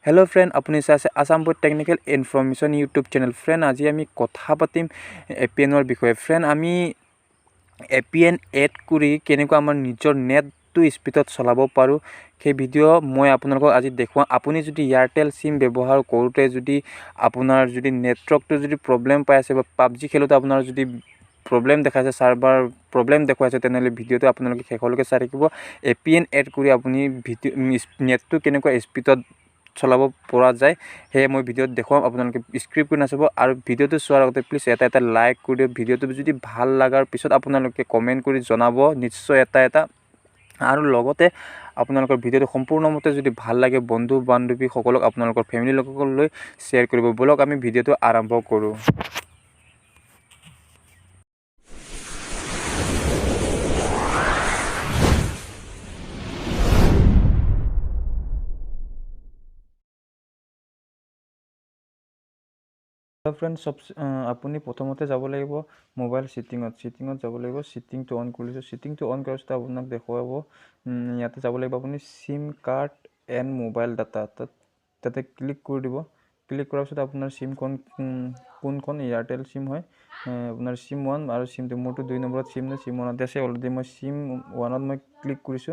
hello friend अपनी चाइছে Assam board technical information YouTube channel friend आज आमी कथा पातिम एपीएनर विषय फ्रेंड आमी एपीएन एड करी केनेको आमार निजर नेट तो स्पीडत चलाब पारो সেই ভিডিও মই আপোনালোকক আজি দেখুৱাম আপুনি যদি এয়াৰটেল সিম ব্যৱহাৰ কৰোতে যদি আপোনাৰ যদি নেটৱৰ্কটো যদি প্ৰবলেম পাই আছে বা পাবজি খেলোতে আপোনাৰ যদি प्रॉब्लम देखाइছে সাৰ্ভাৰ प्रॉब्लम দেখুৱাইছে তেনেহলে ভিডিওটো আপোনালোকে শেষলৈকে চাই থাকিব এপিএন এড কৰি আপুনি ভিডিও নেটটো কেনেকুৱা স্পীডত চলাব পৰা যায় হে মই ভিডিওত দেখুৱাম আপোনালোকে স্ক্ৰিপ্ট কৰি নাচাব আৰু ভিডিওটো চোৱাৰ আগতে প্লিজ এটা লাইক কৰি দিও ভিডিওটো যদি ভাল লাগাৰ পিছত আপোনালোকে কমেন্ট কৰি জনাব নিশ্চয় এটা আৰু লগতে আপোনালোকৰ ভিডিওটো সম্পূৰ্ণমতে যদি ভাল লাগে বন্ধু বান্ধৱী সকলক আপোনালোকৰ ফ্যামিলি লোকসকললৈ শেয়াৰ কৰিব বলক আমি ভিডিওটো আৰম্ভ কৰো फ्रेंड्स सब अपनी प्रथमते যাব লাগিব মোবাইল সেটিংত যাব লাগিব সেটিং তো অন কৰিছো সেটিং তো অন কৰাৰ পিছত আপোনাক দেখুৱাব ইয়াতে যাব লাগিব আপুনি সিম কাৰ্ড এন্ড মোবাইল ডাটা তাতে ক্লিক কৰি দিব ক্লিক কৰাৰ পিছত আপোনাৰ সিম কোন এয়াৰটেল সিম হয় আপোনাৰ সিম 1 আৰু সিম 2 মোৰটো 2 নম্বৰত সিম নে সিম 1 আছে অলৰেডি মই সিম 1ত মই ক্লিক কৰিছো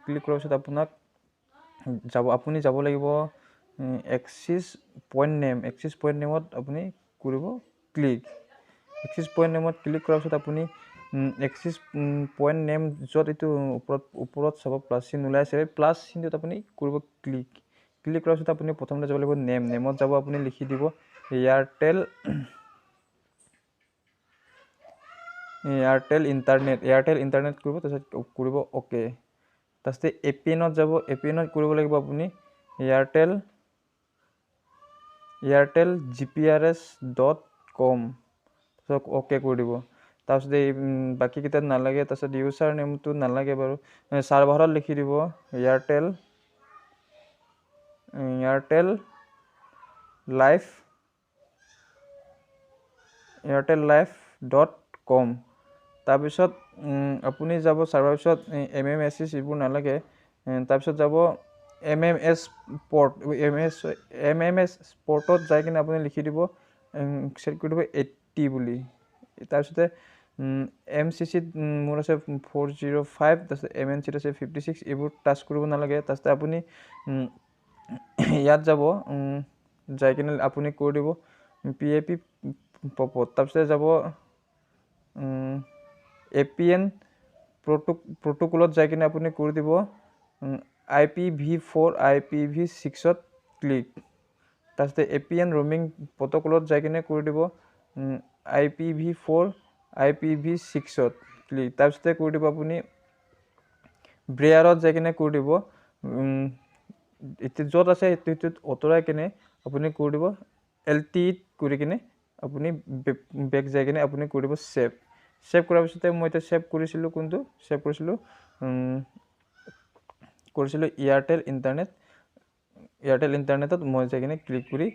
ক্লিক কৰাৰ পিছত আপোনাক আপুনি যাব লাগিব एक्सिस पॉइंट नेमत अपनी करिब क्लिक एक्सिस पॉइंट नेमत क्लिक करार पिছত अपनी एक्सिस पॉइंट नेम जत एतु ऊपरत सब प्लस चिन्ह उलाइছে प्लस चिन्हत अपनी करिब क्लिक करार पिছত अपनी प्रथमते যাব লাগিব नेमत যাব अपनी लिखि দিব एयरटेल इंटरनेट करिब तছত करिब ओके तसते एपीएनत যাব एपीएनत करिब লাগিব अपनी एयरटेल gprs.com तो ओके कर দিব তাছতে বাকি কিটা না লাগে তাছতে ইউজার নেম তো না লাগে বাৰো সাৰ্ভাৰত লিখি দিব एयरटेल life.com তাৰ পিছত আপুনি যাব সাৰ্ভাৰ পিছত এমএমএসএস ইবু না লাগে তাৰ পিছত যাব एमएमएस पोर्टत जाय किने আপুনি লিখি দিব সেট কৰি দিব 80 বুলি তাৰ পিছতে एमसीसी মোৰ আছে 405 তাছতে एमएनसी আছে 56 এবোৰ টাচ কৰিব না লাগে তাছতে আপুনি ইয়াত যাব যাই কিনে আপুনি কৰি দিব পিএপি পপত তাৰ পিছতে যাব এপিএন प्रोटोकॉलत जाय किने আপুনি কৰি দিব IPv4 IPv6 क्लिक तासते एपीएन रोमिंग प्रोटोकॉलत जाय किने কৰি দিব IPv4 IPv6 क्लिक तासते কৰি দিব আপুনি ব্ৰেয়াৰত যাই কিনে কৰি দিব ইতি যত আছে ইতি অতৰাই কিনে আপুনি কৰি দিব এলটি কৰি কিনে আপুনি বেক যাই কিনে আপুনি কৰি দিব সেভ কৰাৰ পিছতে মই এটা সেভ কৰিছিলো কোনটো সেভ কৰিছিলো एयरटेल इंटरनेट मैं जाए किने क्लिक करी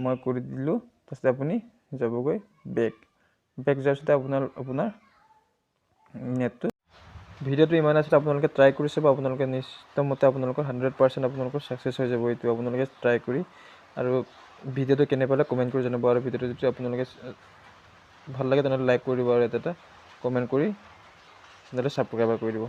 मैं कर दिलु तसते अपनी जाबगৈ बैक जाते अपना नेट तो ভিডিওটো ইমান আছে আপোনালোকে ট্রাই কৰি চাব আপোনালোকে নিশ্চিত মতে আপোনালোকৰ 100% আপোনালোকৰ সাকসেস হৈ যাব এইটো আপোনালোকে ট্ৰাই কৰি আৰু ভিডিওটো কেনে পালে কমেন্ট কৰি জনাব আৰু ভিডিওটো যদি আপোনালোকে ভাল লাগে তেনে লাইক কৰি দিব আৰু এটা কমেন্ট কৰি চেনেলটো সাবস্ক্ৰাইব কৰি দিব